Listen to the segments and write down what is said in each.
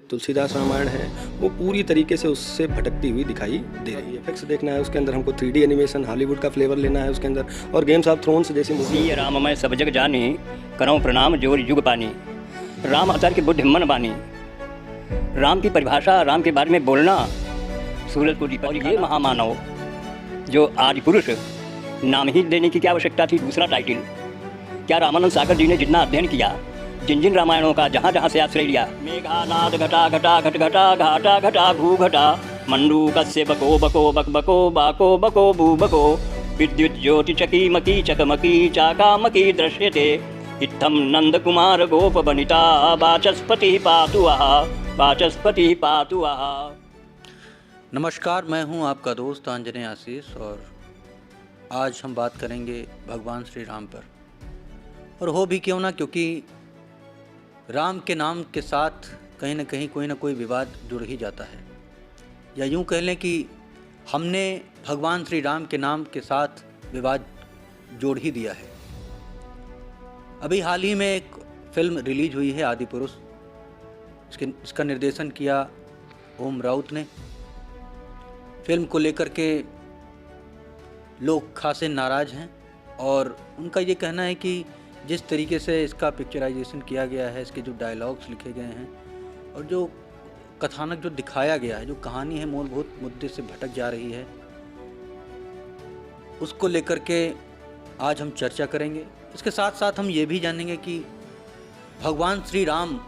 तुलसीदास रामायण है वो पूरी तरीके से उससे भटकती हुई दिखाई दे रही है। इफेक्ट्स देखना है उसके अंदर, हमको 3D एनिमेशन हॉलीवुड का फ्लेवर लेना है उसके अंदर, और गेम्स ऑफ थ्रोन्स जैसी मूवी। राम मैं सब जग जानी, करऊँ प्रणाम जोर युग पानी। राम अवतार के बुद्ध हिम्मन बानी। राम की परिभाषा, राम के बारे में बोलना सूरज को दीपक। ये महामानव जो आदि पुरुष नाम ही देने की क्या आवश्यकता थी? दूसरा टाइटल क्या रामानंद सागर जी ने जितना अध्ययन किया, जिन जिन रामायणों का जहाँ जहाँ से आश्रय लिया, मेघा नाद घटा घटा घट घटा घाटा घटा भू घटा मंडू कस्य बको बको बक बको बाको बको भू बको विद्युत ज्योति चकी मकी चकमकी चाकामकी दृश्यते इत्थम नंद कुमार गोप बनिता वाचस्पति पातु आहा, वाचस्पति पातु आहा। नमस्कार, मैं हूं आपका दोस्त आंजनेय आशीष और आज हम बात करेंगे भगवान श्री राम पर। और हो भी क्यों ना, क्योंकि राम के नाम के साथ कहीं ना कहीं कोई ना कोई विवाद जुड़ ही जाता है, या यूं कह लें कि हमने भगवान श्री राम के नाम के साथ विवाद जोड़ ही दिया है। अभी हाल ही में एक फिल्म रिलीज हुई है आदि पुरुष। इसका निर्देशन किया ओम राउत ने। फिल्म को लेकर के लोग खासे नाराज़ हैं और उनका ये कहना है कि जिस तरीके से इसका पिक्चराइजेशन किया गया है, इसके जो डायलॉग्स लिखे गए हैं और जो कथानक जो दिखाया गया है, जो कहानी है मूलभूत मुद्दे से भटक जा रही है, उसको लेकर के आज हम चर्चा करेंगे। इसके साथ साथ हम ये भी जानेंगे कि भगवान श्री राम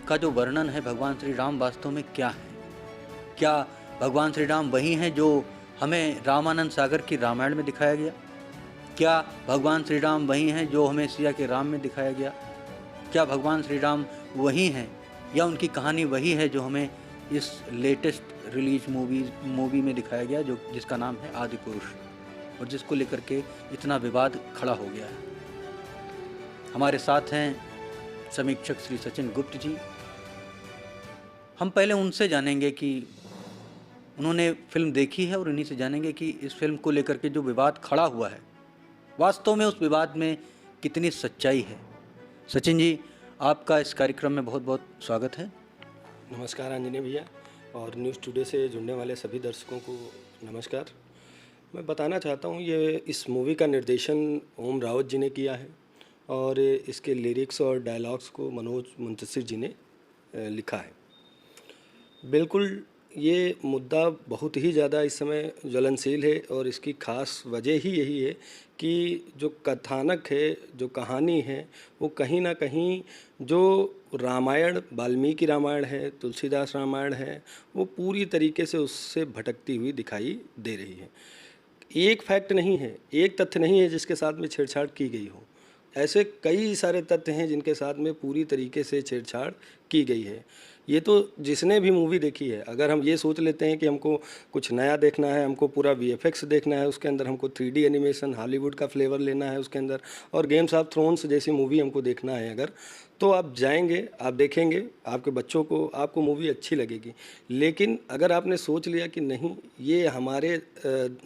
का जो वर्णन है, भगवान श्री राम वास्तव में क्या है। क्या भगवान श्री राम वही हैं जो हमें रामानंद सागर की रामायण में दिखाया गया? क्या भगवान श्री राम वही हैं जो हमें सिया के राम में दिखाया गया? क्या भगवान श्री राम वही हैं या उनकी कहानी वही है जो हमें इस लेटेस्ट रिलीज मूवी में दिखाया गया, जो जिसका नाम है आदि पुरुष, और जिसको लेकर के इतना विवाद खड़ा हो गया है। हमारे साथ हैं समीक्षक श्री सचिन गुप्त जी। हम पहले उनसे जानेंगे कि उन्होंने फिल्म देखी है और उन्हीं से जानेंगे कि इस फिल्म को लेकर के जो विवाद खड़ा हुआ है, वास्तव में उस विवाद में कितनी सच्चाई है। सचिन जी, आपका इस कार्यक्रम में बहुत बहुत स्वागत है। नमस्कार आंजनेय भैया, और न्यूज़ टुडे से जुड़ने वाले सभी दर्शकों को नमस्कार। मैं बताना चाहता हूँ, ये इस मूवी का निर्देशन ओम रावत जी ने किया है और इसके लिरिक्स और डायलॉग्स को मनोज मुंतशिर जी ने लिखा है। बिल्कुल ये मुद्दा बहुत ही ज़्यादा इस समय ज्वलनशील है और इसकी ख़ास वजह ही यही है कि जो कथानक है, जो कहानी है, वो कहीं ना कहीं जो रामायण, वाल्मीकि रामायण है, तुलसीदास रामायण है, वो पूरी तरीके से उससे भटकती हुई दिखाई दे रही है। एक फैक्ट नहीं है, एक तथ्य नहीं है जिसके साथ में छेड़छाड़ की गई हो। ऐसे कई सारे तथ्य हैं जिनके साथ में पूरी तरीके से छेड़छाड़ की गई है। ये तो जिसने भी मूवी देखी है, अगर हम ये सोच लेते हैं कि हमको कुछ नया देखना है, हमको पूरा VFX देखना है, उसके अंदर हमको 3D एनिमेशन हॉलीवुड का फ्लेवर लेना है उसके अंदर, और गेम्स ऑफ थ्रोन्स जैसी मूवी हमको देखना है अगर, तो आप जाएंगे, आप देखेंगे, आपके बच्चों को, आपको मूवी अच्छी लगेगी। लेकिन अगर आपने सोच लिया कि नहीं, ये हमारे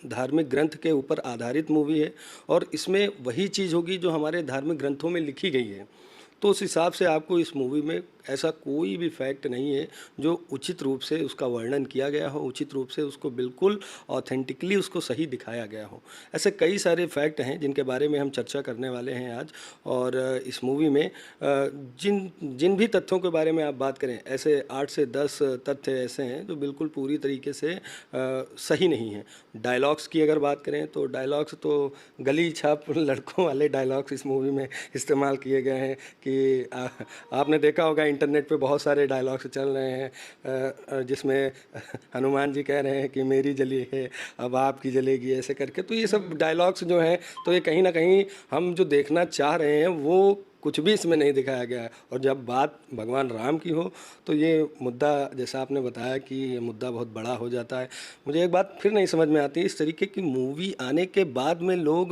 धार्मिक ग्रंथ के ऊपर आधारित मूवी है और इसमें वही चीज़ होगी जो हमारे धार्मिक ग्रंथों में लिखी गई है, तो उस हिसाब से आपको इस मूवी में ऐसा कोई भी फैक्ट नहीं है जो उचित रूप से उसका वर्णन किया गया हो, उचित रूप से उसको बिल्कुल ऑथेंटिकली उसको सही दिखाया गया हो। ऐसे कई सारे फैक्ट हैं जिनके बारे में हम चर्चा करने वाले हैं आज। और इस मूवी में जिन भी तथ्यों के बारे में आप बात करें, ऐसे 8 से 10 तथ्य ऐसे हैं जो बिल्कुल पूरी तरीके से सही नहीं हैं। डायलॉग्स की अगर बात करें तो डायलॉग्स तो गली छाप लड़कों वाले डायलॉग्स इस मूवी में इस्तेमाल किए गए हैं कि आपने देखा होगा इंटरनेट पे बहुत सारे डायलॉग्स चल रहे हैं जिसमें हनुमान जी कह रहे हैं कि मेरी जली है अब आपकी जलेगी, ऐसे करके। तो ये सब डायलॉग्स जो हैं, तो ये कहीं ना कहीं हम जो देखना चाह रहे हैं वो कुछ भी इसमें नहीं दिखाया गया है। और जब बात भगवान राम की हो तो ये मुद्दा, जैसा आपने बताया कि ये मुद्दा बहुत बड़ा हो जाता है। मुझे एक बात फिर नहीं समझ में आती, इस तरीके की मूवी आने के बाद में लोग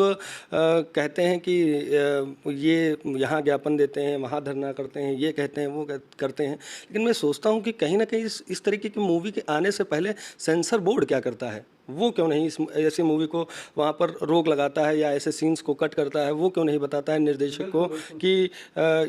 कहते हैं कि ये यहाँ ज्ञापन देते हैं, वहाँ धरना करते हैं, ये कहते हैं, वो करते हैं। लेकिन मैं सोचता हूँ कि कहीं ना कहीं इस तरीके की मूवी के आने से पहले सेंसर बोर्ड क्या करता है? वो क्यों नहीं इस ऐसी मूवी को वहाँ पर रोक लगाता है या ऐसे सीन्स को कट करता है, वो क्यों नहीं बताता है निर्देशक को कि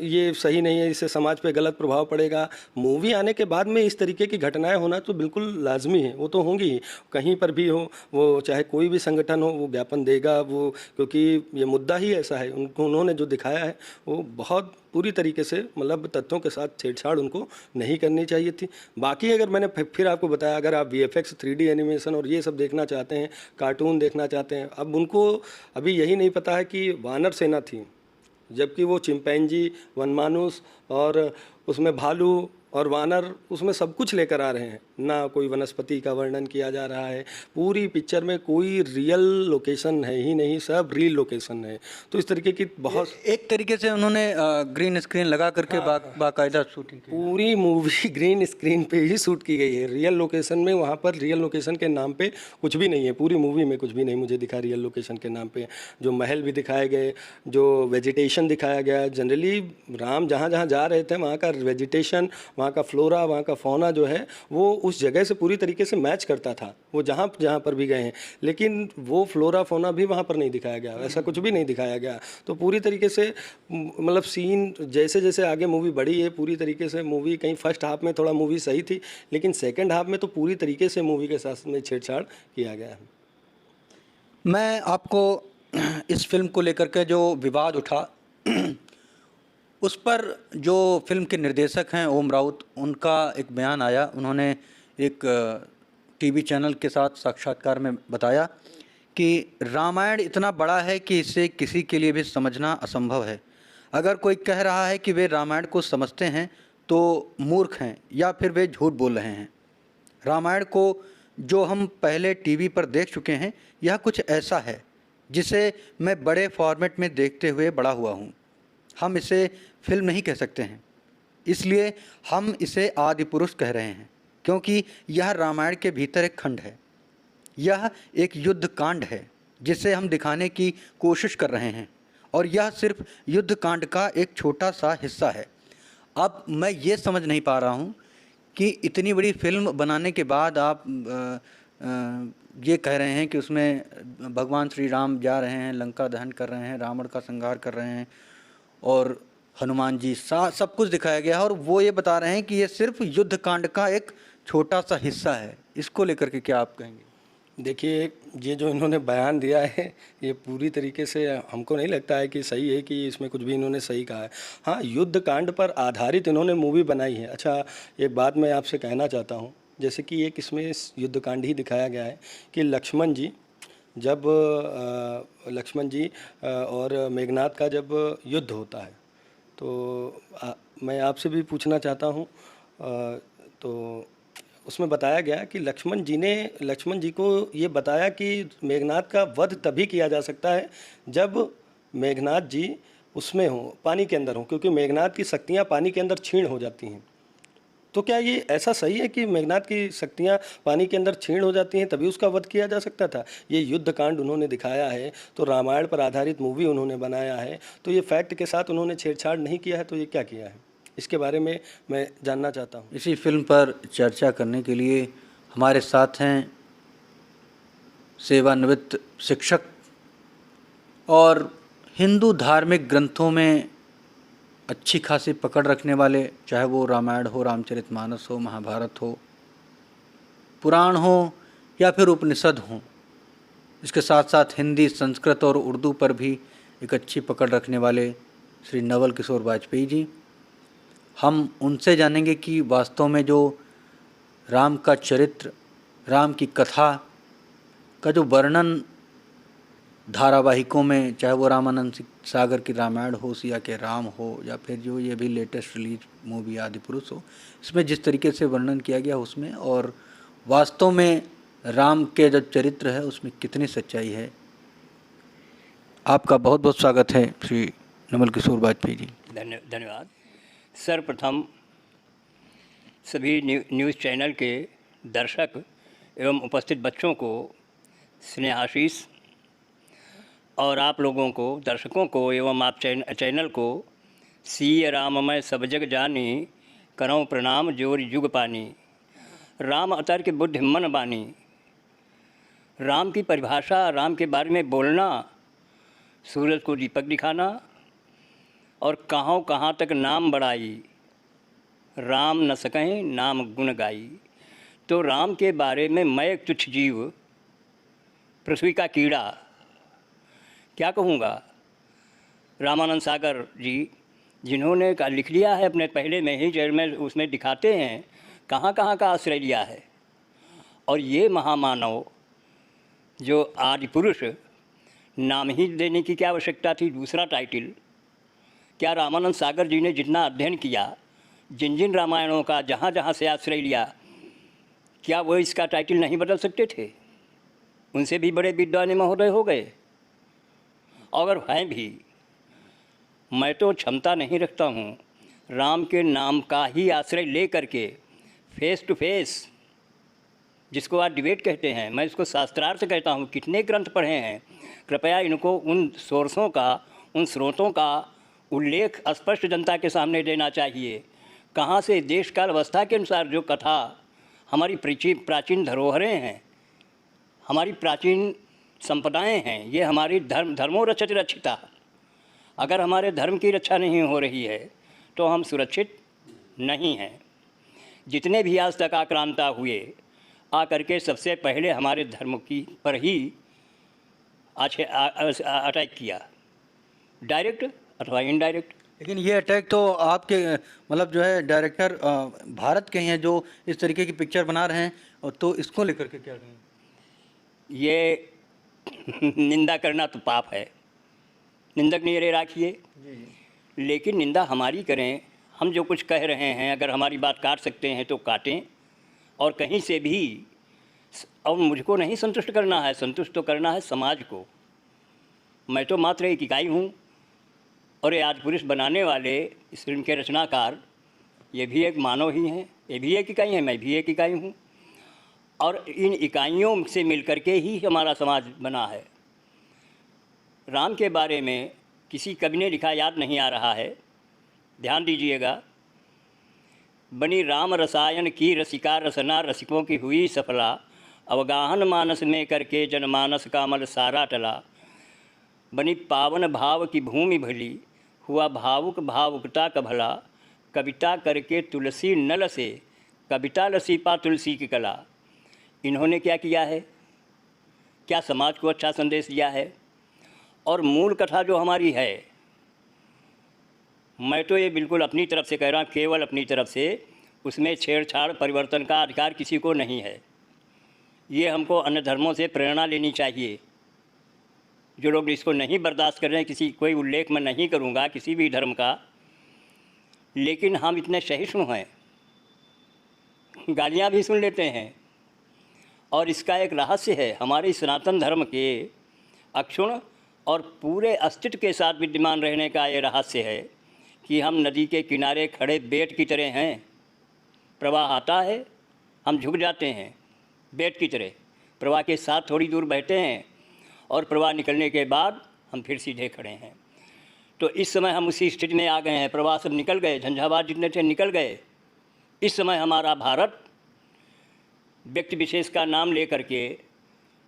ये सही नहीं है, इससे समाज पे गलत प्रभाव पड़ेगा। मूवी आने के बाद में इस तरीके की घटनाएं होना तो बिल्कुल लाजमी है, वो तो होंगी ही, कहीं पर भी हो, वो चाहे कोई भी संगठन हो वो ज्ञापन देगा, वो क्योंकि ये मुद्दा ही ऐसा है। उनको उन्होंने जो दिखाया है वो बहुत पूरी तरीके से मतलब तथ्यों के साथ छेड़छाड़ उनको नहीं करनी चाहिए थी। बाकी अगर मैंने फिर आपको बताया, अगर आप VFX 3D एनिमेशन और ये सब देखना चाहते हैं, कार्टून देखना चाहते हैं, अब उनको अभी यही नहीं पता है कि वानर सेना थी, जबकि वो चिंपैंजी, वनमानुस और उसमें भालू और वानर उसमें सब कुछ लेकर आ रहे हैं ना, कोई वनस्पति का वर्णन किया जा रहा है। पूरी पिक्चर में कोई रियल लोकेशन है ही नहीं, सब रील लोकेशन है। तो इस तरीके की बहुत एक तरीके से उन्होंने ग्रीन स्क्रीन लगा करके बाकायदा शूटिंग की। पूरी मूवी ग्रीन स्क्रीन पे ही शूट की गई है, रियल लोकेशन में वहाँ पर रियल लोकेशन के नाम पे कुछ भी नहीं है। पूरी मूवी में कुछ भी नहीं मुझे दिखा रियल लोकेशन के नाम पे। जो महल भी दिखाए गए, जो वेजिटेशन दिखाया गया, जनरली राम जहाँ जहाँ जा रहे थे वहाँ का वेजिटेशन, वहाँ का फ्लोरा, वहाँ का फौना जो है वो उस जगह से पूरी तरीके से मैच करता था, वो जहाँ जहाँ पर भी गए हैं। लेकिन वो फ्लोरा फौना भी वहाँ पर नहीं दिखाया गया, ऐसा कुछ भी नहीं दिखाया गया। तो पूरी तरीके से मतलब सीन जैसे जैसे आगे मूवी बढ़ी है, पूरी तरीके से मूवी कहीं फर्स्ट हाफ में थोड़ा मूवी सही थी, लेकिन सेकंड हाफ में तो पूरी तरीके से मूवी के साथ में छेड़छाड़ किया गया है। मैं आपको इस फिल्म को लेकर के जो विवाद उठा उस पर जो फिल्म के निर्देशक हैं ओम राउत, उनका एक बयान आया। उन्होंने एक टीवी चैनल के साथ साक्षात्कार में बताया कि रामायण इतना बड़ा है कि इसे किसी के लिए भी समझना असंभव है। अगर कोई कह रहा है कि वे रामायण को समझते हैं तो मूर्ख हैं या फिर वे झूठ बोल रहे हैं। रामायण को जो हम पहले टीवी पर देख चुके हैं, यह कुछ ऐसा है जिसे मैं बड़े फॉर्मेट में देखते हुए बड़ा हुआ हूँ। हम इसे फिल्म नहीं कह सकते हैं, इसलिए हम इसे आदि पुरुष कह रहे हैं, क्योंकि यह रामायण के भीतर एक खंड है। यह एक युद्ध कांड है जिसे हम दिखाने की कोशिश कर रहे हैं, और यह सिर्फ युद्ध कांड का एक छोटा सा हिस्सा है। अब मैं ये समझ नहीं पा रहा हूँ कि इतनी बड़ी फिल्म बनाने के बाद आप ये कह रहे हैं कि उसमें भगवान श्री राम जा रहे हैं, लंका दहन कर रहे हैं, रावण का संहार कर रहे हैं और हनुमान जी सब कुछ दिखाया गया है, और वो ये बता रहे हैं कि ये सिर्फ युद्ध कांड का एक छोटा सा हिस्सा है। इसको लेकर के क्या आप कहेंगे? देखिए, ये जो इन्होंने बयान दिया है ये पूरी तरीके से हमको नहीं लगता है कि सही है, कि इसमें कुछ भी इन्होंने सही कहा है। हाँ, युद्ध कांड पर आधारित इन्होंने मूवी बनाई है। अच्छा, एक बात मैं आपसे कहना चाहता हूँ, जैसे कि एक इसमें युद्ध कांड ही दिखाया गया है कि लक्ष्मण जी जब और मेघनाथ का जब युद्ध होता है, तो मैं आपसे भी पूछना चाहता हूँ, तो उसमें बताया गया कि लक्ष्मण जी को ये बताया कि मेघनाथ का वध तभी किया जा सकता है जब मेघनाथ जी उसमें हों, पानी के अंदर हों, क्योंकि मेघनाथ की शक्तियाँ पानी के अंदर क्षीण हो जाती हैं। तो क्या ये ऐसा सही है कि मेघनाथ की शक्तियाँ पानी के अंदर क्षीण हो जाती हैं तभी उसका वध किया जा सकता था? ये युद्ध कांड उन्होंने दिखाया है, तो रामायण पर आधारित मूवी उन्होंने बनाया है, तो ये फैक्ट के साथ उन्होंने छेड़छाड़ नहीं किया है, तो ये क्या किया है? इसके बारे में मैं जानना चाहता हूँ। इसी फिल्म पर चर्चा करने के लिए हमारे साथ हैं सेवानिवृत्त शिक्षक और हिंदू धार्मिक ग्रंथों में अच्छी खासी पकड़ रखने वाले, चाहे वो रामायण हो, रामचरितमानस हो, महाभारत हो, पुराण हो या फिर उपनिषद हो। इसके साथ साथ हिंदी, संस्कृत और उर्दू पर भी एक अच्छी पकड़ रखने वाले श्री नवल किशोर वाजपेयी जी। हम उनसे जानेंगे कि वास्तव में जो राम का चरित्र, राम की कथा का जो वर्णन धारावाहिकों में, चाहे वो रामानंद सागर की रामायण हो, सिया के राम हो, या फिर जो ये भी लेटेस्ट रिलीज मूवी आदि पुरुष हो, इसमें जिस तरीके से वर्णन किया गया उसमें, और वास्तव में राम के जो चरित्र है उसमें कितनी सच्चाई है। आपका बहुत बहुत स्वागत है श्री नवल किशोर वाजपेयी जी। धन्यवाद। सर्वप्रथम सभी न्यूज़ चैनल के दर्शक एवं उपस्थित बच्चों को स्नेहाशीष, और आप लोगों को, दर्शकों को एवं आप चैनल को सिय राममय सब जग जानी, करऊँ प्रणाम जोर जुग पानी, राम अवतार के बुद्धि मन बानी, राम की परिभाषा, राम के बारे में बोलना, सूरज को दीपक दिखाना और कहाँ कहाँ तक नाम बढ़ाई, राम न सकें नाम गुण गाई। तो राम के बारे में मैं एक तुच्छ जीव, पृथ्वी का कीड़ा, क्या कहूँगा। रामानंद सागर जी जिन्होंने लिख लिया है अपने पहले में ही, जड़ में उसमें दिखाते हैं कहाँ कहाँ का आश्रय लिया है। और ये महामानव जो आदि पुरुष, नाम ही देने की क्या आवश्यकता थी, दूसरा टाइटल। क्या रामानंद सागर जी ने जितना अध्ययन किया, जिन जिन रामायणों का जहाँ जहाँ से आश्रय लिया, क्या वो इसका टाइटल नहीं बदल सकते थे? उनसे भी बड़े विद्वान महोदय हो गए। अगर हैं भी, मैं तो क्षमता नहीं रखता हूँ राम के नाम का ही आश्रय ले करके फेस टू फेस, जिसको आज डिबेट कहते हैं, मैं इसको शास्त्रार्थ कहता हूँ। कितने ग्रंथ पढ़े हैं, कृपया इनको उन सोर्सों का, उन स्रोतों का उल्लेख स्पष्ट जनता के सामने देना चाहिए। कहाँ से देश काल अवस्था के अनुसार जो कथा, हमारी प्राचीन धरोहरें हैं, हमारी प्राचीन संपदाएं हैं, ये हमारी धर्मों रक्षित रक्षिता। अगर हमारे धर्म की रक्षा नहीं हो रही है तो हम सुरक्षित नहीं हैं। जितने भी आज तक आक्रांता हुए, आकर के सबसे पहले हमारे धर्म की पर ही अटैक किया, डायरेक्ट अथवा इनडायरेक्ट। लेकिन ये अटैक तो आपके मतलब जो है डायरेक्टर भारत के हैं जो इस तरीके की पिक्चर बना रहे हैं, और तो इसको लेकर के क्या कहें? ये निंदा करना तो पाप है, निंदक नहीं रे राखिए। लेकिन निंदा हमारी करें, हम जो कुछ कह रहे हैं, अगर हमारी बात काट सकते हैं तो काटें, और कहीं से भी। और मुझको नहीं संतुष्ट करना है, संतुष्ट तो करना है समाज को। मैं तो मात्र एक इकाई हूँ, और ये आज पुरुष बनाने वाले इस फिल्म के रचनाकार, ये भी एक मानव ही हैं, ये भी एक इकाई है, मैं भी एक इकाई हूँ। और इन इकाइयों से मिलकर के ही हमारा समाज बना है। राम के बारे में किसी कवि ने लिखा, याद नहीं आ रहा है, ध्यान दीजिएगा। बनी राम रसायन की रसिका रसना, रसिकों की हुई सफला, अवगाहन मानस में करके जनमानस का अमल सारा टला। बनी पावन भाव की भूमि भली, हुआ भावुक भावुकता का भला, कविता करके तुलसी नल से, कविता लसी पा तुलसी की कला। इन्होंने क्या किया है, क्या समाज को अच्छा संदेश दिया है। और मूल कथा जो हमारी है, मैं तो ये बिल्कुल अपनी तरफ से कह रहा हूँ, केवल अपनी तरफ से, उसमें छेड़छाड़ परिवर्तन का अधिकार किसी को नहीं है। ये हमको अन्य धर्मों से प्रेरणा लेनी चाहिए। जो लोग इसको नहीं बर्दाश्त कर रहे हैं, किसी कोई उल्लेख मैं नहीं करूँगा किसी भी धर्म का, लेकिन हम इतने सहिष्णु हैं, गालियाँ भी सुन लेते हैं। और इसका एक रहस्य है, हमारे सनातन धर्म के अक्षुण्ण और पूरे अस्तित्व के साथ विद्यमान रहने का ये रहस्य है कि हम नदी के किनारे खड़े बेट की तरह हैं। प्रवाह आता है, हम झुक जाते हैं बेट की तरह, प्रवाह के साथ थोड़ी दूर बैठते हैं, और प्रवाह निकलने के बाद हम फिर सीधे खड़े हैं। तो इस समय हम उसी स्थिति में आ गए हैं, प्रवाह सब निकल गए, झंझावात जितने थे निकल गए। इस समय हमारा भारत व्यक्ति विशेष का नाम ले करके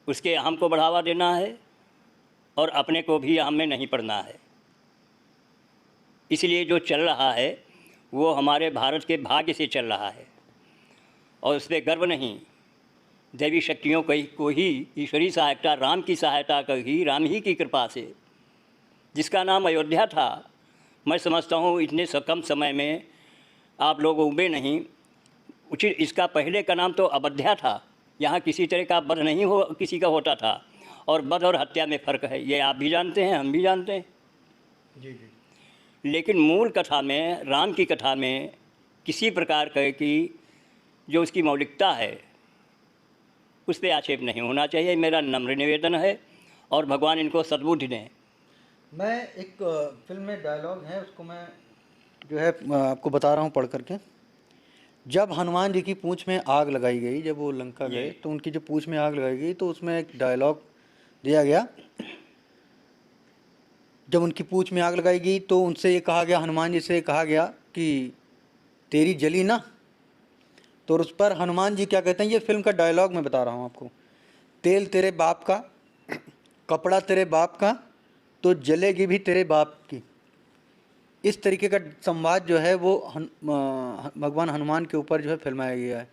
उसके अहम को बढ़ावा देना है, और अपने को भी अहम में नहीं पड़ना है। इसलिए जो चल रहा है वो हमारे भारत के भाग्य से चल रहा है, और उस पर गर्व नहीं। दैवी शक्तियों को ही ईश्वरीय सहायता, राम की सहायता का ही, राम ही की कृपा से, जिसका नाम अयोध्या था। मैं समझता हूँ इतने कम समय में आप लोग उबे नहीं, उचित इसका पहले का नाम तो अवध्या था। यहाँ किसी तरह का वध नहीं हो किसी का होता था, और वध और हत्या में फ़र्क है, ये आप भी जानते हैं, हम भी जानते हैं। जी जी। लेकिन मूल कथा में, राम की कथा में किसी प्रकार की जो उसकी मौलिकता है उस पर आक्षेप नहीं होना चाहिए, मेरा नम्र निवेदन है, और भगवान इनको सद्बुद्धि दें। मैं एक फिल्म में डायलॉग है, उसको मैं जो है आपको बता रहा हूँ पढ़ करके। जब हनुमान जी की पूंछ में आग लगाई गई, जब वो लंका गए तो उनकी जो पूंछ में आग लगाई गई, तो उसमें एक डायलॉग दिया गया। जब उनकी पूंछ में आग लगाई गई तो उनसे ये कहा गया, हनुमान जी से कहा गया कि तेरी जली ना, तो उस पर हनुमान जी क्या कहते हैं, ये फिल्म का डायलॉग मैं बता रहा हूँ आपको, तेल तेरे बाप का, कपड़ा तेरे बाप का, तो जलेगी भी तेरे बाप की। इस तरीके का संवाद जो है वो भगवान हनुमान के ऊपर जो है फिल्माया गया है।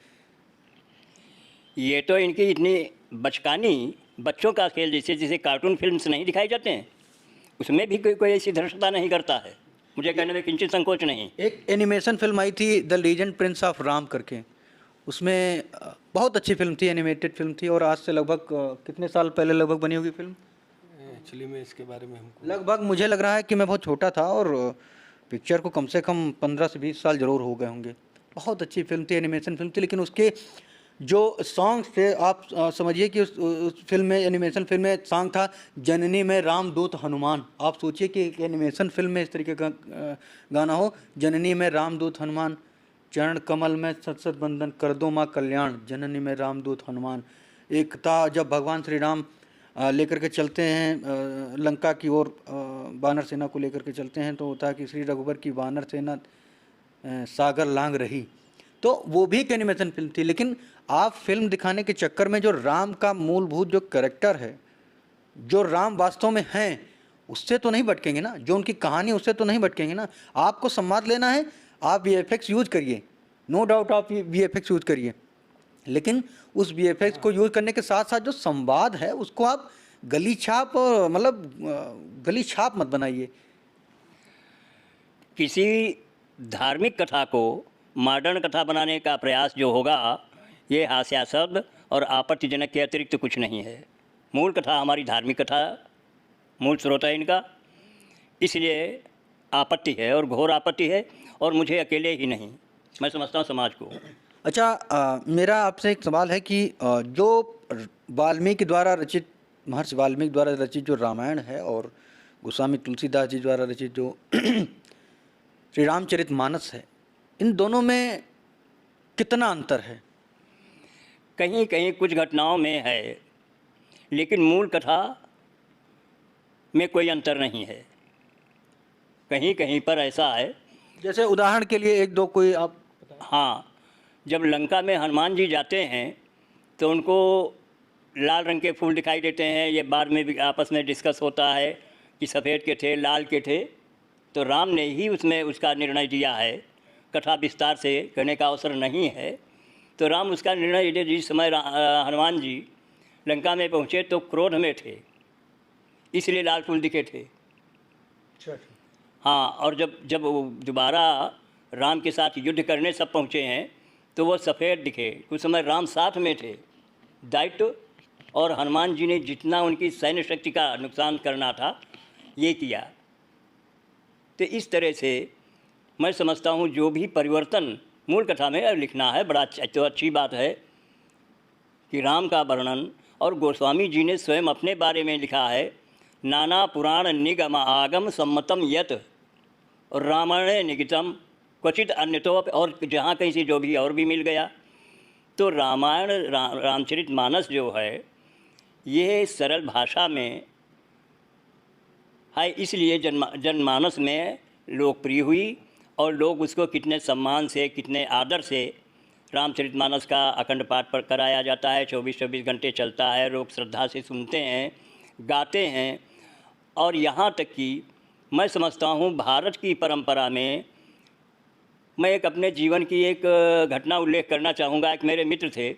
ये तो इनकी इतनी बचकानी, बच्चों का खेल, जैसे जैसे कार्टून फिल्म्स नहीं दिखाए जाते हैं, उसमें भी कोई ऐसी धर्षता नहीं करता है। मुझे कहने में किंचित संकोच नहीं। एक एनिमेशन फिल्म आई थी the legend Prince of Ram करके, उसमें बहुत अच्छी फिल्म थी, एनिमेटेड फिल्म थी, और आज से लगभग कितने साल पहले लगभग बनी होगी फिल्म? एक्चुअली में इसके बारे में हमको लगभग मुझे लग रहा है कि मैं बहुत छोटा था, और पिक्चर को कम से कम 15 से 20 साल जरूर हो गए होंगे। बहुत अच्छी फिल्म थी, एनिमेशन फिल्म थी, लेकिन उसके जो सॉन्ग्स थे, आप समझिए कि उस फिल्म में, एनिमेशन फिल्म में सॉन्ग था जननी में रामदूत हनुमान। आप सोचिए कि एक एनिमेशन फिल्म में इस तरीके का गाना हो, जननी में रामदूत हनुमान, चरण कमल में सत सत बंधन, कर दो माँ कल्याण, जननी में रामदूत हनुमान। एक था जब भगवान श्री राम लेकर के चलते हैं लंका की ओर, वानर सेना को लेकर के चलते हैं, तो होता है कि श्री रघुवर की वानर सेना सागर लांग रही, तो वो भी एक एनिमेशन फिल्म थी। लेकिन आप फिल्म दिखाने के चक्कर में जो राम का मूलभूत जो कैरेक्टर है, जो राम वास्तव में हैं, उससे तो नहीं भटकेंगे ना, जो उनकी कहानी उससे तो नहीं भटकेंगे ना। आपको संवाद लेना है, आप VFX यूज करिए, नो डाउट आप VFX यूज करिए, लेकिन उस VFX को यूज करने के साथ साथ जो संवाद है उसको आप गली छाप, मतलब गली छाप मत बनाइए। किसी धार्मिक कथा को मॉडर्न कथा बनाने का प्रयास जो होगा, ये हास्यास्पद और आपत्तिजनक के अतिरिक्त कुछ नहीं है। मूल कथा हमारी धार्मिक कथा, मूल स्रोत है इनका, इसलिए आपत्ति है, और घोर आपत्ति है, और मुझे अकेले ही नहीं, मैं समझता हूँ समाज को। अच्छा, मेरा आपसे एक सवाल है कि जो वाल्मीकि द्वारा रचित, महर्षि वाल्मीकि द्वारा रचित जो रामायण है, और गोस्वामी तुलसीदास जी द्वारा रचित जो श्री रामचरितमानस है, इन दोनों में कितना अंतर है? कहीं कहीं कुछ घटनाओं में है, लेकिन मूल कथा में कोई अंतर नहीं है। कहीं कहीं पर ऐसा है, जैसे उदाहरण के लिए एक दो कोई आप? हाँ, जब लंका में हनुमान जी जाते हैं तो उनको लाल रंग के फूल दिखाई देते हैं। ये बाद में भी आपस में डिस्कस होता है कि सफ़ेद के थे, लाल के थे, तो राम ने ही उसमें उसका निर्णय दिया है। कथा विस्तार से कहने का अवसर नहीं है, तो राम उसका निर्णय दिए। जिस समय हनुमान जी लंका में पहुँचे तो क्रोध में थे, इसलिए लाल फूल दिखे थे। हाँ, और जब वो दोबारा राम के साथ युद्ध करने सब पहुँचे हैं तो वो सफ़ेद दिखे। उस समय राम साथ में थे, दायित्व, और हनुमान जी ने जितना उनकी सैन्य शक्ति का नुकसान करना था ये किया। तो इस तरह से मैं समझता हूँ जो भी परिवर्तन मूल कथा में लिखना है, बड़ा तो अच्छी बात है कि राम का वर्णन, और गोस्वामी जी ने स्वयं अपने बारे में लिखा है, नाना पुराण निगम आगम सम्मतम यत रामायण निगितम क्वचित अन्यतो, और जहाँ कहीं से जो भी और भी मिल गया। तो रामायण रामचरितमानस जो है ये सरल भाषा में है, इसलिए जनमानस में लोकप्रिय हुई, और लोग उसको कितने सम्मान से, कितने आदर से रामचरितमानस का अखंड पाठ पर कराया जाता है। 24-24 घंटे चलता है, लोग श्रद्धा से सुनते हैं, गाते हैं। और यहाँ तक कि मैं समझता हूँ भारत की परंपरा में, मैं एक अपने जीवन की एक घटना उल्लेख करना चाहूँगा। एक मेरे मित्र थे,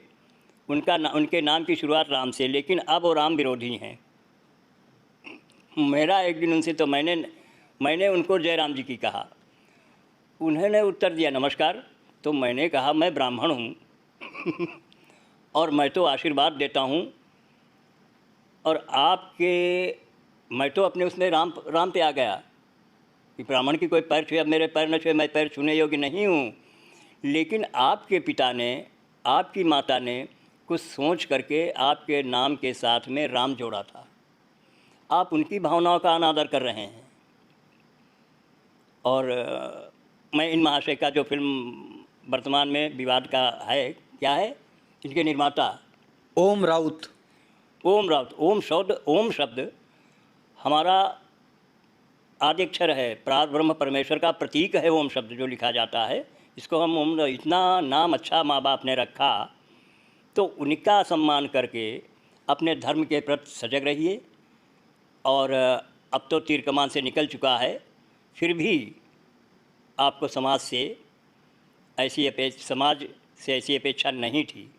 उनके नाम की शुरुआत राम से, लेकिन अब वो राम विरोधी हैं। मेरा एक दिन उनसे, तो मैंने उनको जय राम जी की कहा। उन्होंने उत्तर दिया नमस्कार। तो मैंने कहा मैं ब्राह्मण हूँ और मैं तो आशीर्वाद देता हूँ, और मैं तो अपने उसमें राम पे आ गया कि ब्राह्मण की कोई पैर छुए, अब मेरे पैर न छुए, मैं पैर छूने योग्य नहीं हूँ। लेकिन आपके पिता ने, आपकी माता ने कुछ सोच करके आपके नाम के साथ में राम जोड़ा था। आप उनकी भावनाओं का अनादर कर रहे हैं। और मैं इन महाशय का जो फिल्म वर्तमान में विवाद का है, क्या है, इनके निर्माता ओम राउत। ओम शब्द हमारा आदि अक्षर है, ब्रह्म परमेश्वर का प्रतीक है। ओम शब्द जो लिखा जाता है, इसको हम ओम, इतना नाम अच्छा माँ बाप ने रखा, तो उनका सम्मान करके अपने धर्म के प्रति सजग रहिए। और अब तो तीर कमान से निकल चुका है, फिर भी आपको समाज से ऐसी अपेक्षा नहीं थी,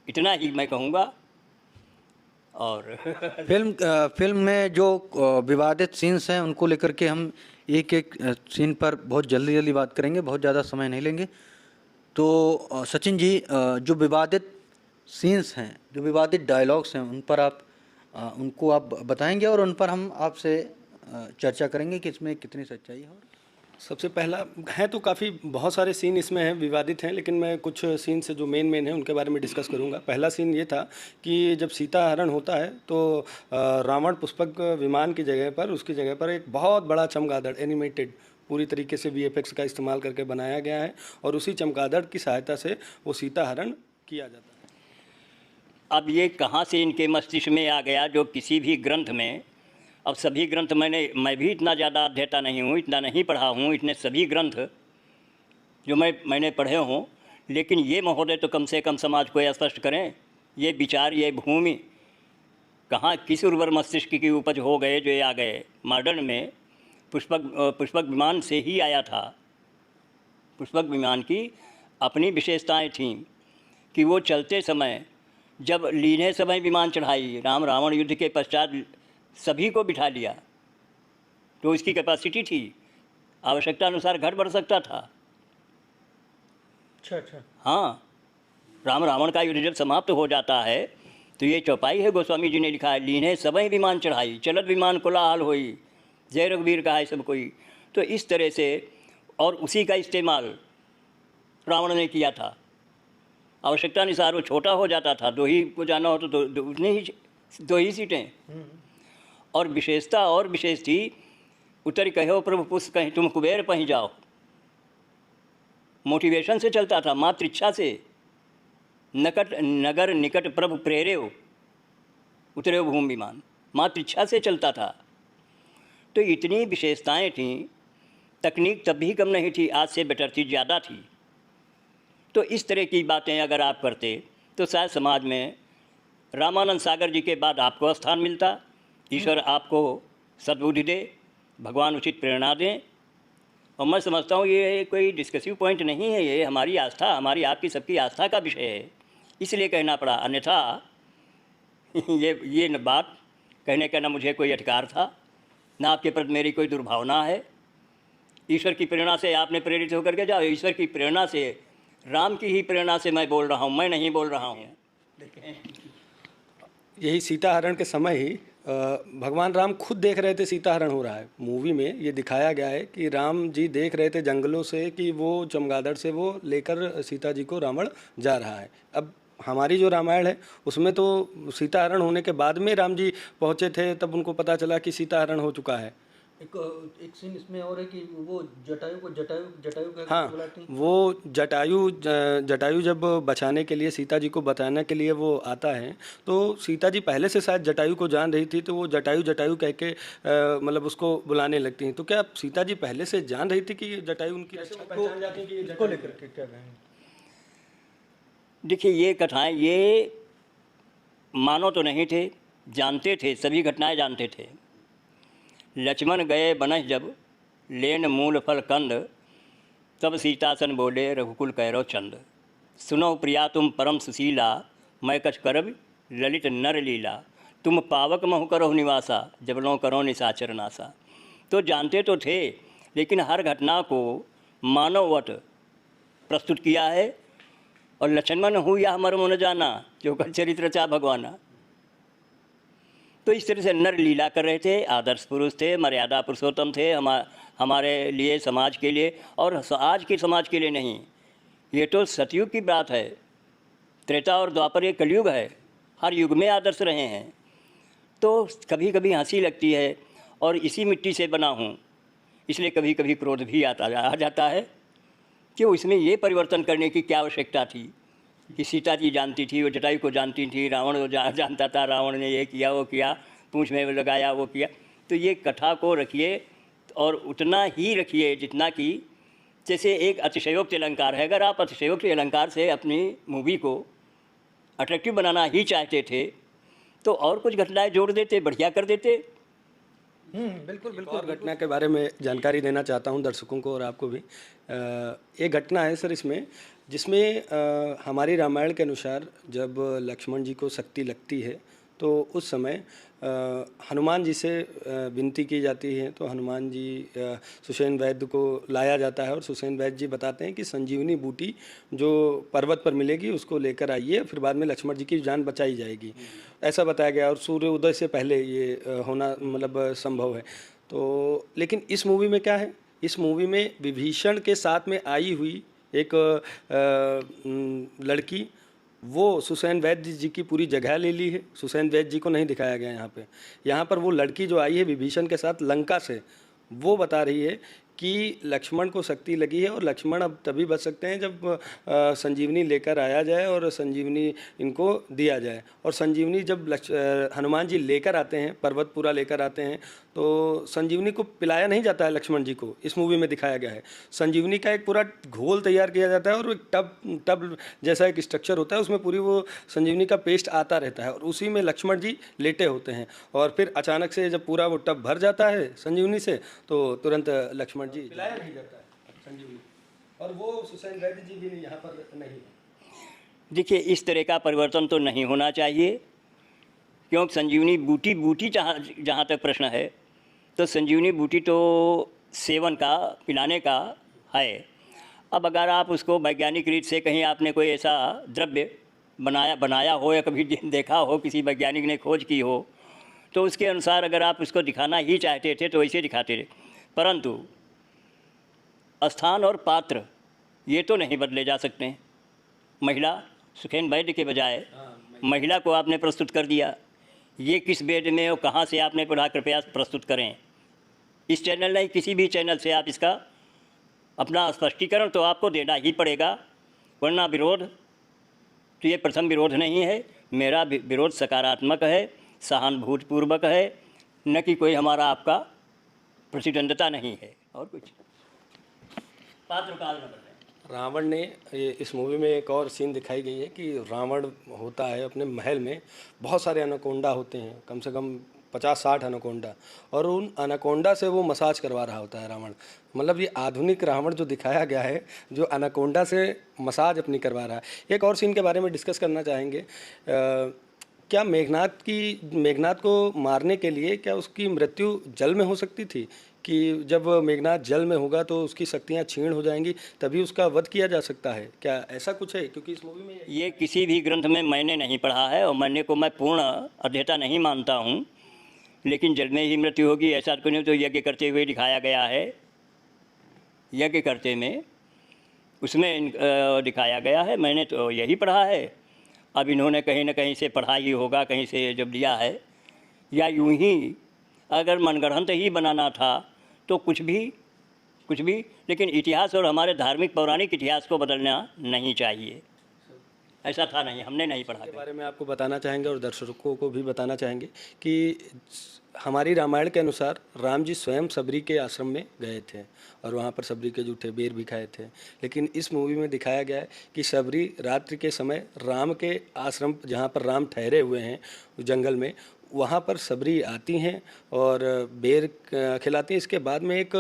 इतना ही मैं कहूँगा। और फिल्म में जो विवादित सीन्स हैं उनको लेकर के हम एक एक सीन पर बहुत जल्दी बात करेंगे, बहुत ज़्यादा समय नहीं लेंगे। तो सचिन जी, जो विवादित सीन्स हैं, जो विवादित डायलॉग्स हैं, उन पर उनको आप बताएंगे और उन पर हम आपसे चर्चा करेंगे कि इसमें कितनी सच्चाई है। सबसे पहला है तो काफ़ी बहुत सारे सीन इसमें हैं, विवादित हैं, लेकिन मैं कुछ सीन से जो मेन हैं उनके बारे में डिस्कस करूंगा। पहला सीन ये था कि जब सीता हरण होता है तो रावण पुष्पक विमान की जगह पर, उसकी जगह पर एक बहुत बड़ा चमगादड़ एनिमेटेड पूरी तरीके से VFX का इस्तेमाल करके बनाया गया है और उसी चमगादड़ की सहायता से वो सीता हरण किया जाता है। अब ये कहाँ से इनके मस्तिष्क में आ गया, जो किसी भी ग्रंथ में, अब सभी ग्रंथ मैं भी इतना ज़्यादा अध्येता नहीं हूँ, इतना नहीं पढ़ा हूँ, इतने सभी ग्रंथ जो मैंने पढ़े हों, लेकिन ये महोदय तो कम से कम समाज को स्पष्ट करें, ये विचार, ये भूमि कहाँ किस उर्वर मस्तिष्क की उपज हो गए जो ये आ गए। मॉडर्न में पुष्पक विमान से ही आया था। पुष्पक विमान की अपनी विशेषताएं थीं कि वो चलते समय, जब लीने समय विमान चढ़ाई, राम रावण युद्ध के पश्चात सभी को बिठा लिया, तो इसकी कैपेसिटी थी, आवश्यकता अनुसार घट बढ़ सकता था। अच्छा। हाँ, राम रावण का युद्ध जब समाप्त हो जाता है तो ये चौपाई है, गोस्वामी जी ने लिखा है, लीने सबई विमान चढ़ाई, चलत विमान कोलाहल होई, जय रघुवीर कहा है सब कोई। तो इस तरह से, और उसी का इस्तेमाल रावण ने किया था। आवश्यकता अनुसार वो छोटा हो जाता था, दो ही को जाना हो तो दो ही सीटें। और विशेषता और विशेष थी, उतर कहो प्रभु पुष्प कहीं तुम कुबेर पहीं जाओ। मोटिवेशन से चलता था, मात्र इच्छा से। नगर निकट प्रभु प्रेरेव उतरे भूमि विमान, मात्र इच्छा से चलता था। तो इतनी विशेषताएं थीं, तकनीक तब भी कम नहीं थी, आज से बेटर थी, ज़्यादा थी। तो इस तरह की बातें अगर आप करते तो शायद समाज में रामानंद सागर जी के बाद आपको स्थान मिलता। ईश्वर आपको सद्बुद्धि दे, भगवान उचित प्रेरणा दें। और मैं समझता हूँ ये कोई डिस्कसिव पॉइंट नहीं है, ये हमारी आस्था, हमारी आपकी सबकी आस्था का विषय है, इसलिए कहना पड़ा। अन्यथा ये न बात कहने का न मुझे कोई अधिकार था, ना आपके प्रति मेरी कोई दुर्भावना है। ईश्वर की प्रेरणा से आपने प्रेरित होकर के जाओ, ईश्वर की प्रेरणा से, राम की ही प्रेरणा से मैं बोल रहा हूँ, मैं नहीं बोल रहा हूँ। यही सीता हरण के समय ही भगवान राम खुद देख रहे थे सीता हरण हो रहा है। मूवी में ये दिखाया गया है कि राम जी देख रहे थे जंगलों से कि वो चमगादड़ से वो लेकर सीता जी को रावण जा रहा है। अब हमारी जो रामायण है उसमें तो सीता हरण होने के बाद में राम जी पहुँचे थे, तब उनको पता चला कि सीता हरण हो चुका है। एक सीन इसमें और है कि वो जटायु को जटायु का हाँ, बुलाती हैं। वो जटायु जब बचाने के लिए, सीता जी को बताने के लिए वो आता है, तो सीता जी पहले से शायद जटायु को जान रही थी, तो वो जटायु कह के मतलब उसको बुलाने लगती हैं। तो क्या सीता जी पहले से जान रही थी कि जटायु उनकी पहचान जाती है कि ये इसको लेकर के क्या कहेंगे? देखिए, ये कथाएं, ये मानो तो नहीं थे, जानते थे, सभी घटनाएं जानते थे। लक्ष्मण गए बनह जब लेन मूल फल कंद, तब सीतासन बोले रघुकुल कैरो चंद। सुनो प्रिया तुम परम सुशीला, मैं कछ करब ललित नर लीला। तुम पावक महु करो निवासा, जबलों करो निशाचर नासा। तो जानते तो थे, लेकिन हर घटना को मानववत प्रस्तुत किया है। और लक्ष्मण हूँ या मर्म न जाना, जो कर चरित्र चा भगवाना। तो इस तरह से नर लीला कर रहे थे, आदर्श पुरुष थे, मर्यादा पुरुषोत्तम थे हमारे लिए, समाज के लिए, और आज के समाज के लिए नहीं। ये तो सतयुग की बात है, त्रेता और द्वापर ये कलयुग है, हर युग में आदर्श रहे हैं। तो कभी कभी हंसी लगती है, और इसी मिट्टी से बना हूँ, इसलिए कभी कभी क्रोध भी आ जाता है कि इसमें ये परिवर्तन करने की क्या आवश्यकता थी कि सीता जी जानती थी, वो जटायु को जानती थी, रावण को जानता था, रावण ने ये किया वो किया, पूंछ में लगाया वो किया। तो ये कथा को रखिए और उतना ही रखिए जितना कि जैसे एक अतिशयोक्त अलंकार है। अगर आप अतिशयोक्त अलंकार से अपनी मूवी को अट्रैक्टिव बनाना ही चाहते थे तो और कुछ घटनाएं जोड़ देते, बढ़िया कर देते। बिल्कुल बिल्कुल। घटना के बारे में जानकारी देना चाहता हूं दर्शकों को और आपको भी। एक घटना है सर इसमें, जिसमें हमारी रामायण के अनुसार जब लक्ष्मण जी को शक्ति लगती है तो उस समय हनुमान जी से विनती की जाती है। तो हनुमान जी सुषेण वैद्य को लाया जाता है और सुषेण वैद्य जी बताते हैं कि संजीवनी बूटी जो पर्वत पर मिलेगी उसको लेकर आइए, फिर बाद में लक्ष्मण जी की जान बचाई जाएगी, ऐसा बताया गया। और सूर्य उदय से पहले ये होना मतलब संभव है। तो लेकिन इस मूवी में क्या है, इस मूवी में विभीषण के साथ में आई हुई एक लड़की, वो सुषेण वैद्य जी की पूरी जगह ले ली है। सुषेण वैद्य जी को नहीं दिखाया गया यहाँ पे। यहाँ पर वो लड़की जो आई है विभीषण के साथ लंका से, वो बता रही है कि लक्ष्मण को शक्ति लगी है और लक्ष्मण अब तभी बच सकते हैं जब संजीवनी लेकर आया जाए और संजीवनी इनको दिया जाए। और संजीवनी जब हनुमान जी लेकर आते हैं, पर्वत पूरा लेकर आते हैं, तो संजीवनी को पिलाया नहीं जाता है लक्ष्मण जी को, इस मूवी में दिखाया गया है। संजीवनी का एक पूरा घोल तैयार किया जाता है और एक टब जैसा एक स्ट्रक्चर होता है, उसमें पूरी वो संजीवनी का पेस्ट आता रहता है और उसी में लक्ष्मण जी लेटे होते हैं। और फिर अचानक से जब पूरा वो टब भर जाता है संजीवनी से, तो तुरंत लक्ष्मण जी पिलाया नहीं जाता है संजीवनी, और वो सुषेण वैद्य जी भी यहाँ पर नहीं है। देखिए, इस तरह का परिवर्तन तो नहीं होना चाहिए, क्योंकि संजीवनी बूटी जहाँ तक प्रश्न है, तो संजीवनी बूटी तो सेवन का, पिलाने का है। अब अगर आप उसको वैज्ञानिक रीत से कहीं आपने कोई ऐसा द्रव्य बनाया हो या कभी देखा हो, किसी वैज्ञानिक ने खोज की हो, तो उसके अनुसार अगर आप उसको दिखाना ही चाहते थे तो वैसे दिखाते थे। परंतु स्थान और पात्र ये तो नहीं बदले जा सकते। महिला, सुषेण वैद्य के बजाय महिला को आपने प्रस्तुत कर दिया। ये किस वेद में और कहाँ से आपने पढ़ा, कृपया प्रस्तुत करें। इस चैनल नहीं, किसी भी चैनल से आप इसका अपना स्पष्टीकरण तो आपको देना ही पड़ेगा, वरना विरोध तो ये प्रथम विरोध नहीं है। मेरा विरोध सकारात्मक है, सहानुभूतिपूर्वक है, न कि कोई हमारा आपका प्रतिद्वंदता नहीं है और कुछ। पात्र काल न बदले। रावण ने इस मूवी में एक और सीन दिखाई गई है कि रावण होता है अपने महल में, बहुत सारे अनाकोंडा होते हैं, कम से कम 50-60 अनाकोंडा, और उन अनाकोंडा से वो मसाज करवा रहा होता है रावण। मतलब ये आधुनिक रावण जो दिखाया गया है, जो अनाकोंडा से मसाज अपनी करवा रहा है। एक और सीन के बारे में डिस्कस करना चाहेंगे, क्या मेघनाथ को मारने के लिए क्या उसकी मृत्यु जल में हो सकती थी, कि जब मेघनाथ जल में होगा तो उसकी शक्तियाँ क्षीण हो जाएंगी, तभी उसका वध किया जा सकता है, क्या ऐसा कुछ है? क्योंकि इस मूवी में ये किसी भी ग्रंथ में मैंने नहीं पढ़ा है और मैं पूर्ण अध्येता नहीं मानता हूँ, लेकिन जल में ही मृत्यु होगी ऐसा तो नहीं। तो यज्ञ करते हुए दिखाया गया है, यज्ञ करते में उसमें दिखाया गया है, मैंने तो यही पढ़ा है। अब इन्होंने कहीं ना कहीं से पढ़ा ही होगा, कहीं से जब लिया है, या यूं ही अगर मनगढ़ंत ही बनाना था तो कुछ भी, लेकिन इतिहास और हमारे धार्मिक पौराणिक इतिहास को बदलना नहीं चाहिए, ऐसा था नहीं, हमने नहीं पढ़ा। के बारे में आपको बताना चाहेंगे और दर्शकों को भी बताना चाहेंगे कि हमारी रामायण के अनुसार राम जी स्वयं सबरी के आश्रम में गए थे और वहाँ पर सबरी के जूठे बेर भी खाए थे। लेकिन इस मूवी में दिखाया गया है कि सबरी रात्रि के समय राम के आश्रम, जहाँ पर राम ठहरे हुए हैं जंगल में, वहाँ पर सबरी आती हैं और बेर खिलाती हैं। इसके बाद में एक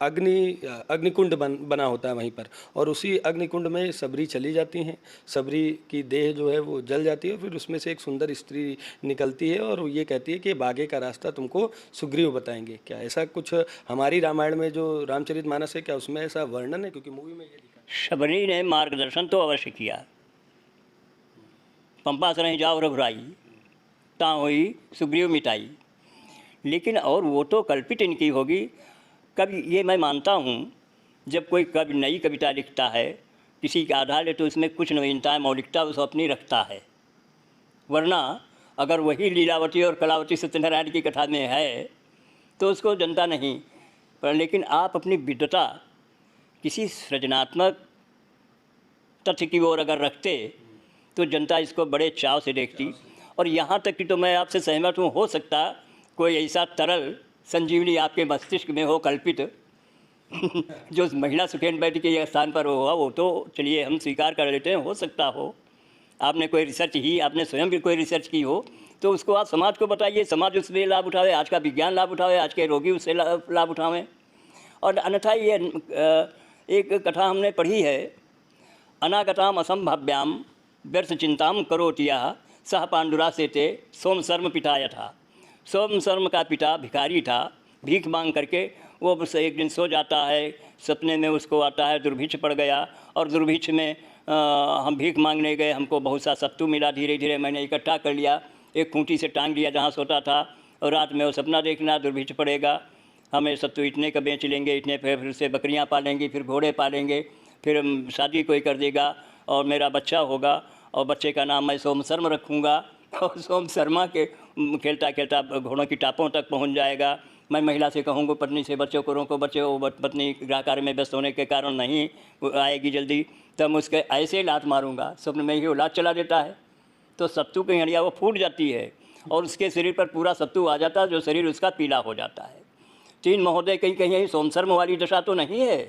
अग्निकुंड बना होता है वहीं पर, और उसी अग्निकुंड में सबरी चली जाती हैं। सबरी की देह जो है वो जल जाती है, फिर उसमें से एक सुंदर स्त्री निकलती है और ये कहती है कि बागे का रास्ता तुमको सुग्रीव बताएंगे। क्या ऐसा कुछ हमारी रामायण में जो रामचरितमानस है, क्या उसमें ऐसा वर्णन है? क्योंकि मूवी में ये दिखा, सबरी ने मार्गदर्शन तो अवश्य किया, पंपा से नहीं जाओ रघुराई, ता हुई सुग्रीव मिटाई, लेकिन और वो तो कल्पित इनकी होगी। कभी ये मैं मानता हूँ, जब कोई नई कविता लिखता है किसी के आधार ले, तो उसमें कुछ नवीनता, मौलिकता उस अपनी रखता है। वरना अगर वही लीलावती और कलावती सत्यनारायण की कथा में है तो उसको जनता नहीं, पर लेकिन आप अपनी विद्वता किसी सृजनात्मक तथ्य की ओर अगर रखते तो जनता इसको बड़े चाव से देखती। और यहाँ तक कि तो मैं आपसे सहमत हूँ, हो सकता कोई ऐसा तरल संजीवनी आपके मस्तिष्क में हो कल्पित जो महिला सुषेण वैद्य के स्थान पर होगा, वो तो चलिए हम स्वीकार कर लेते हैं, हो सकता हो। आपने कोई रिसर्च ही, आपने स्वयं भी कोई रिसर्च की हो तो उसको आप समाज को बताइए, समाज उससे लाभ उठावे, आज का विज्ञान लाभ उठावे, आज के रोगी उससे लाभ उठावें। और अन्यथा ये एक कथा हमने पढ़ी है, अनागताम असंभाव्याम व्यर्थ चिंताम करोतिया सह पांडुरा से ते सोम शर्म पिटाया था। सोम शर्म का पिता भिखारी था, भीख मांग करके वो बस एक दिन सो जाता है, सपने में उसको आता है दुर्भिक्ष पड़ गया, और दुर्भिक्ष में हम भीख मांगने गए, हमको बहुत सा सत्तू मिला, धीरे धीरे मैंने इकट्ठा कर लिया, एक खूंटी से टांग दिया जहाँ सोता था, और रात में वो सपना देखना दुर्भिक्ष पड़ेगा, हमें सत्तू इतने का बेच लेंगे, इतने फिर उससे बकरियाँ पालेंगी, फिर घोड़े पालेंगे, फिर शादी कोई कर देगा और मेरा बच्चा होगा, और बच्चे का नाम मैं सोम शर्मा रखूँगा, और सोम शर्मा के खेलता खेलता घोड़ों की टापों तक पहुँच जाएगा। मैं महिला से कहूँगा पत्नी से बच्चों को रोको, बच्चे वो पत्नी गृह कार्य में व्यस्त होने के कारण नहीं आएगी जल्दी, तब उसके ऐसे लात मारूंगा, स्वप्न में ही वो लात चला देता है, तो सत्तू की हंडिया वो फूट जाती है और उसके शरीर पर पूरा सत्तू आ जाता है, जो शरीर उसका पीला हो जाता है। तीन महोदय कहीं कहीं सोमशर्म वाली दशा तो नहीं है,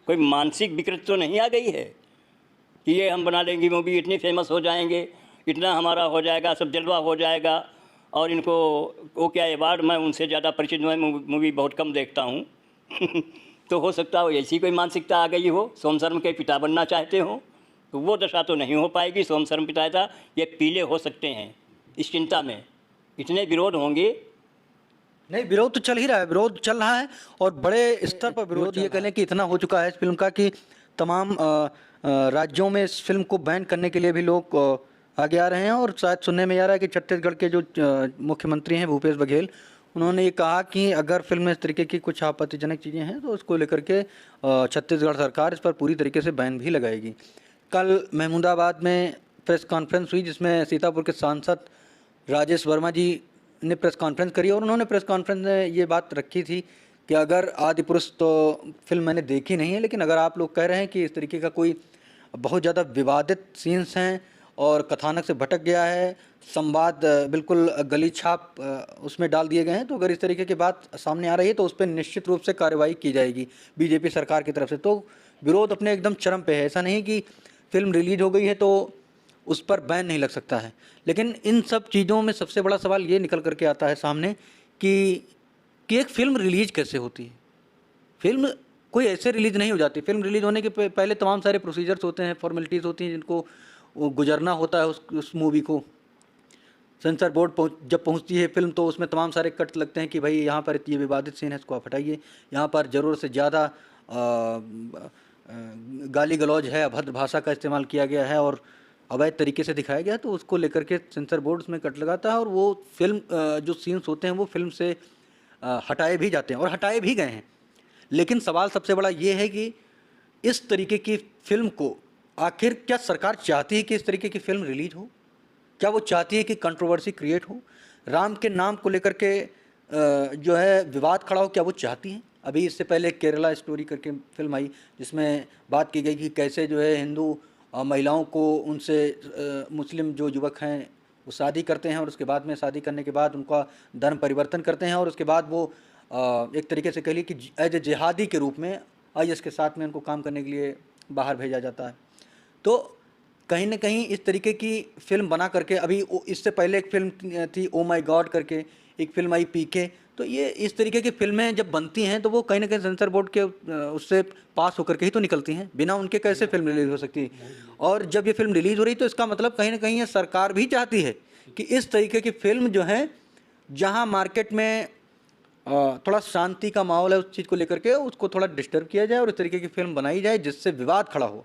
कोई मानसिक विकृत तो नहीं आ गई है कि ये हम बना लेंगे मूवी, इतनी फेमस हो जाएंगे, इतना हमारा हो जाएगा, सब जलवा हो जाएगा, और इनको वो क्या अवार्ड, मैं उनसे ज़्यादा परिचित हूँ, मूवी बहुत कम देखता हूँ तो हो सकता हो ऐसी कोई मानसिकता आ गई हो, सोम शर्मा के पिता बनना चाहते हो, तो वो दशा तो नहीं हो पाएगी। सोम शर्मा पिता था, ये पीले हो सकते हैं इस चिंता में, इतने विरोध होंगे। नहीं, विरोध तो चल ही रहा है, विरोध चल रहा है, और बड़े स्तर पर विरोध ये कहने कि इतना हो चुका है इस फिल्म का कि तमाम राज्यों में इस फिल्म को बैन करने के लिए भी लोग आगे आ रहे हैं। और शायद सुनने में आ रहा है कि छत्तीसगढ़ के जो मुख्यमंत्री हैं भूपेश बघेल, उन्होंने ये कहा कि अगर फिल्म में इस तरीके की कुछ आपत्तिजनक चीज़ें हैं तो उसको लेकर के छत्तीसगढ़ सरकार इस पर पूरी तरीके से बैन भी लगाएगी। कल महमूदाबाद में प्रेस कॉन्फ्रेंस हुई जिसमें सीतापुर के सांसद राजेश वर्मा जी ने प्रेस कॉन्फ्रेंस करी, और उन्होंने प्रेस कॉन्फ्रेंस में ये बात रखी थी कि अगर आदिपुरुष तो फिल्म मैंने देखी नहीं है, लेकिन अगर आप लोग कह रहे हैं कि इस तरीके का कोई बहुत ज़्यादा विवादित सीन्स हैं और कथानक से भटक गया है, संवाद बिल्कुल गली छाप उसमें डाल दिए गए हैं, तो अगर इस तरीके की बात सामने आ रही है तो उस पर निश्चित रूप से कार्रवाई की जाएगी बीजेपी सरकार की तरफ से। तो विरोध अपने एकदम चरम पे है, ऐसा नहीं कि फिल्म रिलीज हो गई है तो उस पर बैन नहीं लग सकता है। लेकिन इन सब चीज़ों में सबसे बड़ा सवाल ये निकल करके आता है सामने कि एक फ़िल्म रिलीज कैसे होती है। फिल्म कोई ऐसे रिलीज नहीं हो जाती, फिल्म रिलीज होने के पहले तमाम सारे प्रोसीजर्स होते हैं, फॉर्मेलिटीज़ होती हैं जिनको गुजरना होता है उस मूवी को। सेंसर बोर्ड जब पहुंचती है फिल्म तो उसमें तमाम सारे कट लगते हैं कि भाई यहाँ पर ये विवादित सीन है, इसको आप हटाइए, यहाँ पर ज़रूरत से ज़्यादा गाली गलौज है, अभद्र भाषा का इस्तेमाल किया गया है और अवैध तरीके से दिखाया गया, तो उसको लेकर के सेंसर बोर्ड उसमें कट लगाता है और वो फिल्म जो सीन्स होते हैं वो फिल्म से हटाए भी जाते हैं और हटाए भी गए हैं। लेकिन सवाल सबसे बड़ा ये है कि इस तरीके की फिल्म को आखिर क्या सरकार चाहती है कि इस तरीके की फिल्म रिलीज हो? क्या वो चाहती है कि कंट्रोवर्सी क्रिएट हो? राम के नाम को लेकर के जो है विवाद खड़ा हो, क्या वो चाहती हैं? अभी इससे पहले केरला स्टोरी करके फिल्म आई जिसमें बात की गई कि कैसे जो है हिंदू महिलाओं को उनसे मुस्लिम जो युवक हैं वो शादी करते हैं और उसके बाद में शादी करने के बाद उनका धर्म परिवर्तन करते हैं और उसके बाद वो एक तरीके से कह लीजिए कि एज ए जिहादी के रूप में IS के साथ में उनको काम करने के लिए बाहर भेजा जाता है। तो कहीं ना कहीं इस तरीके की फिल्म बना करके, अभी इससे पहले एक फिल्म थी ओ माई गॉड करके, एक फिल्म आई PK, तो ये इस तरीके की फिल्में जब बनती हैं तो वो कहीं ना कहीं सेंसर बोर्ड के उससे पास होकर के ही तो निकलती हैं, बिना उनके कैसे फिल्म रिलीज़ हो सकती है। और जब ये फिल्म रिलीज़ हो रही तो इसका मतलब कहीं ना कहीं ये सरकार भी चाहती है कि इस तरीके की फिल्म जो है, जहाँ मार्केट में थोड़ा शांति का माहौल है उस चीज़ को लेकर के, उसको थोड़ा डिस्टर्ब किया जाए और इस तरीके की फिल्म बनाई जाए जिससे विवाद खड़ा हो।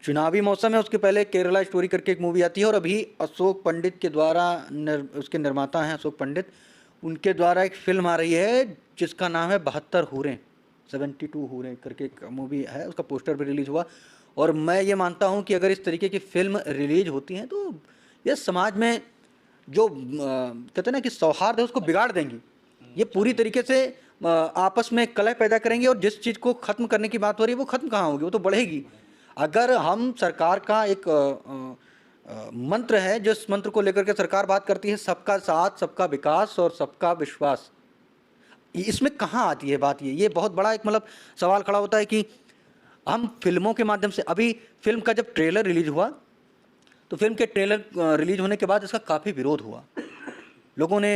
चुनावी मौसम है, उसके पहले केरला स्टोरी करके एक मूवी आती है और अभी अशोक पंडित के द्वारा उसके निर्माता हैं अशोक पंडित, उनके द्वारा एक फिल्म आ रही है जिसका नाम है 72 हूरें, 72 हूरें करके एक मूवी है, उसका पोस्टर भी रिलीज़ हुआ। और मैं ये मानता हूँ कि अगर इस तरीके की फिल्म रिलीज होती हैं तो ये समाज में जो कहते हैं ना कि सौहार्द है उसको बिगाड़ देंगी, ये पूरी तरीके से आपस में कलह पैदा करेंगे और जिस चीज़ को ख़त्म करने की बात हो रही है वो ख़त्म कहाँ होगी, वो तो बढ़ेगी। अगर हम सरकार का एक मंत्र है, जिस मंत्र को लेकर के सरकार बात करती है, सबका साथ, सबका विकास और सबका विश्वास, इसमें कहाँ आती है बात? ये बहुत बड़ा एक मतलब सवाल खड़ा होता है कि हम फिल्मों के माध्यम से, अभी फिल्म का जब ट्रेलर रिलीज हुआ तो फिल्म के ट्रेलर रिलीज होने के बाद इसका काफ़ी विरोध हुआ। लोगों ने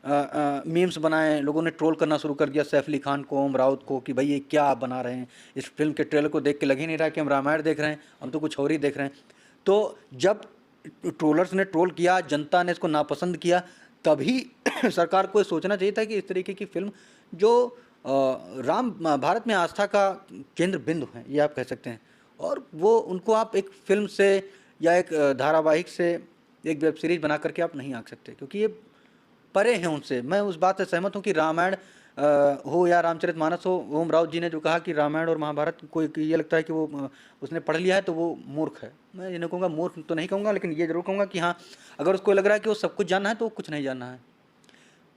मीम्स बनाए, लोगों ने ट्रोल करना शुरू कर दिया सैफ अली खान को, ओम राउत को, कि भाई ये क्या आप बना रहे हैं, इस फिल्म के ट्रेलर को देख के लग ही नहीं रहा कि हम रामायण देख रहे हैं, हम तो कुछ और ही देख रहे हैं। तो जब ट्रोलर्स ने ट्रोल किया, जनता ने इसको नापसंद किया, तभी सरकार को ये सोचना चाहिए था कि इस तरीके की फिल्म जो राम भारत में आस्था का केंद्र बिंदु है, ये आप कह सकते हैं, और वो उनको आप एक फिल्म से या एक धारावाहिक से, एक वेब सीरीज बना करके आप नहीं आंक सकते, क्योंकि ये परे हैं उनसे। मैं उस बात से सहमत हूँ कि रामायण हो या रामचरितमानस हो, ओम राउत जी ने जो कहा कि रामायण और महाभारत कोई ये लगता है कि वो उसने पढ़ लिया है तो वो मूर्ख है। मैं ये नहीं कहूँगा, मूर्ख तो नहीं कहूँगा, लेकिन ये जरूर कहूँगा कि हाँ, अगर उसको लग रहा है कि वो सब कुछ जानना है तो वो कुछ नहीं जानना है।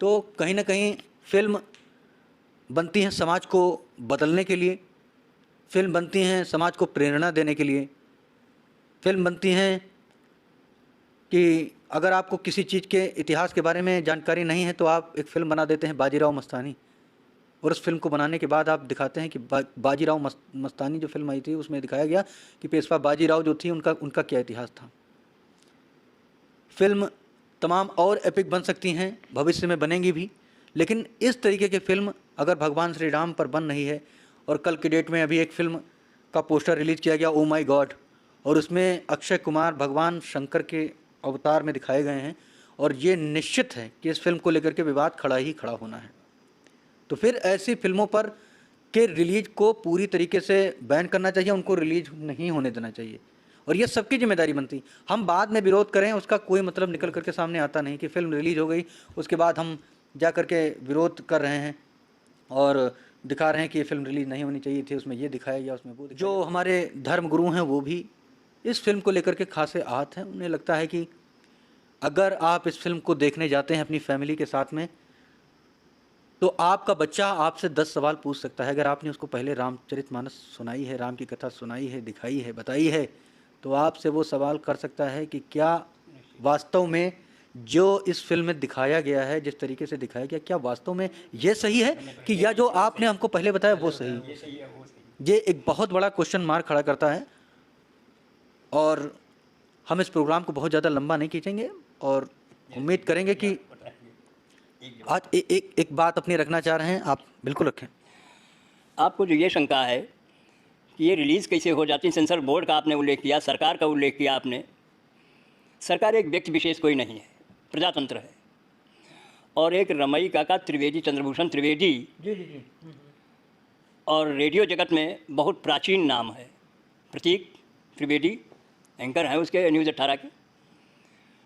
तो कहीं ना कहीं फिल्म बनती हैं समाज को बदलने के लिए, फिल्म बनती हैं समाज को प्रेरणा देने के लिए, फिल्म बनती हैं कि अगर आपको किसी चीज़ के इतिहास के बारे में जानकारी नहीं है तो आप एक फ़िल्म बना देते हैं बाजीराव मस्तानी, और उस फिल्म को बनाने के बाद आप दिखाते हैं कि बाजीराव मस्तानी जो फिल्म आई थी उसमें दिखाया गया कि पेशवा बाजीराव जो थी उनका क्या इतिहास था। फिल्म तमाम और एपिक बन सकती हैं, भविष्य में बनेंगी भी, लेकिन इस तरीके की फ़िल्म अगर भगवान श्री राम पर बन रही है, और कल की डेट में अभी एक फ़िल्म का पोस्टर रिलीज़ किया गया, ओ माई गॉड, और उसमें अक्षय कुमार भगवान शंकर के अवतार में दिखाए गए हैं, और ये निश्चित है कि इस फिल्म को लेकर के विवाद खड़ा होना है। तो फिर ऐसी फिल्मों पर के रिलीज को पूरी तरीके से बैन करना चाहिए, उनको रिलीज नहीं होने देना चाहिए, और ये सबकी जिम्मेदारी बनती। हम बाद में विरोध करें उसका कोई मतलब निकल करके सामने आता नहीं कि फिल्म रिलीज हो गई उसके बाद हम जा करके विरोध कर रहे हैं और दिखा रहे हैं कि ये फिल्म रिलीज नहीं होनी चाहिए थी, उसमें ये दिखाया गया, उसमें वो दिखाया। जो हमारे धर्म गुरु हैं वो भी इस फिल्म को लेकर के खासे आहत हैं। उन्हें लगता है कि अगर आप इस फिल्म को देखने जाते हैं अपनी फैमिली के साथ में, तो आपका बच्चा आपसे 10 सवाल पूछ सकता है। अगर आपने उसको पहले रामचरितमानस सुनाई है, राम की कथा सुनाई है, दिखाई है, बताई है, तो आपसे वो सवाल कर सकता है कि क्या वास्तव में जो इस फिल्म में दिखाया गया है, जिस तरीके से दिखाया गया, क्या वास्तव में ये सही है कि या जो आपने हमको पहले बताया वो सही। ये एक बहुत बड़ा क्वेश्चन मार्क खड़ा करता है, और हम इस प्रोग्राम को बहुत ज़्यादा लंबा नहीं खींचेंगे, और उम्मीद करेंगे कि आज एक बात अपनी रखना चाह रहे हैं, आप बिल्कुल रखें। आपको जो ये शंका है कि ये रिलीज़ कैसे हो जाती है, सेंसर बोर्ड का आपने उल्लेख किया, सरकार का उल्लेख किया आपने। सरकार एक व्यक्ति विशेष कोई नहीं है, प्रजातंत्र है, और एक रमई काका त्रिवेदी, चंद्रभूषण त्रिवेदी जी, और रेडियो जगत में बहुत प्राचीन नाम है, प्रतीक त्रिवेदी एंकर हैं उसके न्यूज़ 18 के।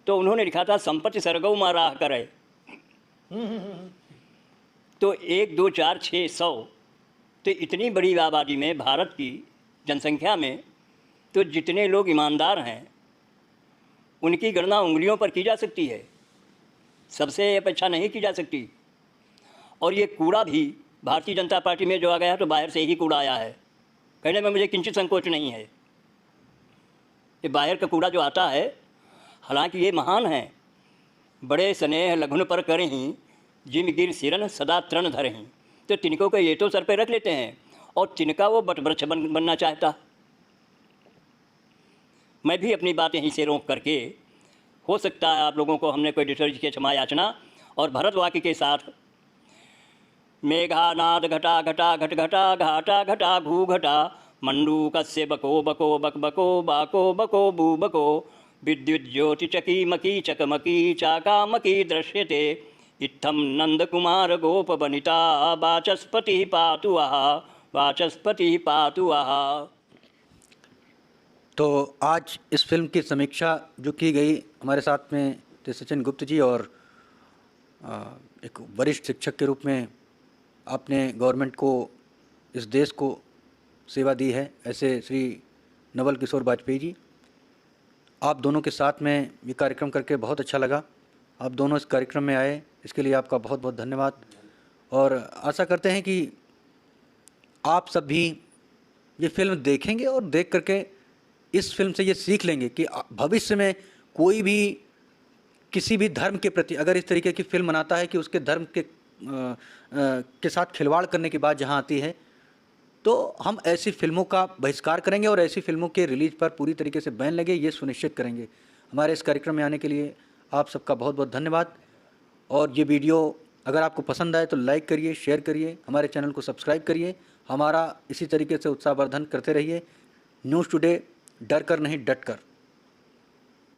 तो उन्होंने लिखा था संपत्ति सरगऊ माँ राह करे, तो 1 2 4 6 100, तो इतनी बड़ी आबादी में, भारत की जनसंख्या में, तो जितने लोग ईमानदार हैं उनकी गणना उंगलियों पर की जा सकती है, सबसे अपेक्षा नहीं की जा सकती। और ये कूड़ा भी भारतीय जनता पार्टी में जो आ गया है तो बाहर से ही कूड़ा आया है, कहने में मुझे किंचित संकोच नहीं है। ये बाहर का कूड़ा जो आता है, हालांकि ये महान है, बड़े स्नेह लघुन पर करहीं, जिम गिर सिरन सदा तृण धरहीं, तो तिनकों को ये तो सर पे रख लेते हैं, और तिनका वो बटवृक्ष बनना चाहता। मैं भी अपनी बात यहीं से रोक करके, हो सकता है आप लोगों को हमने कोई डिस्टर्ब किया, क्षमा याचना, और भरत वाक्य के साथ मेघा नाद घटा घटा घट घटा घाटा घटा घू घटा मंडूकस्य बको बको बक बको बाको बको बू बको विद्युत ज्योति चकी मकी चकमकी चाकामकी दृश्यते इत्थम नंद कुमार गोप बनिता वाचस्पति पातु आहा, वाचस्पति पातु आहा। तो आज इस फिल्म की समीक्षा जो की गई, हमारे साथ में थे सचिन गुप्त जी, और एक वरिष्ठ शिक्षक के रूप में आपने गवर्नमेंट को, इस देश को सेवा दी है, ऐसे श्री नवल किशोर वाजपेयी जी। आप दोनों के साथ में ये कार्यक्रम करके बहुत अच्छा लगा। आप दोनों इस कार्यक्रम में आए, इसके लिए आपका बहुत बहुत धन्यवाद, और आशा करते हैं कि आप सब भी ये फिल्म देखेंगे और देख करके इस फिल्म से ये सीख लेंगे कि भविष्य में कोई भी किसी भी धर्म के प्रति अगर इस तरीके की फिल्म बनाता है कि उसके धर्म के साथ खिलवाड़ करने की बात जहाँ आती है, तो हम ऐसी फिल्मों का बहिष्कार करेंगे और ऐसी फिल्मों के रिलीज पर पूरी तरीके से बैन लगे, ये सुनिश्चित करेंगे। हमारे इस कार्यक्रम में आने के लिए आप सबका बहुत बहुत धन्यवाद। और ये वीडियो अगर आपको पसंद आए तो लाइक करिए, शेयर करिए, हमारे चैनल को सब्सक्राइब करिए, हमारा इसी तरीके से उत्साहवर्धन करते रहिए। न्यूज़ टुडे, डर कर नहीं डट कर।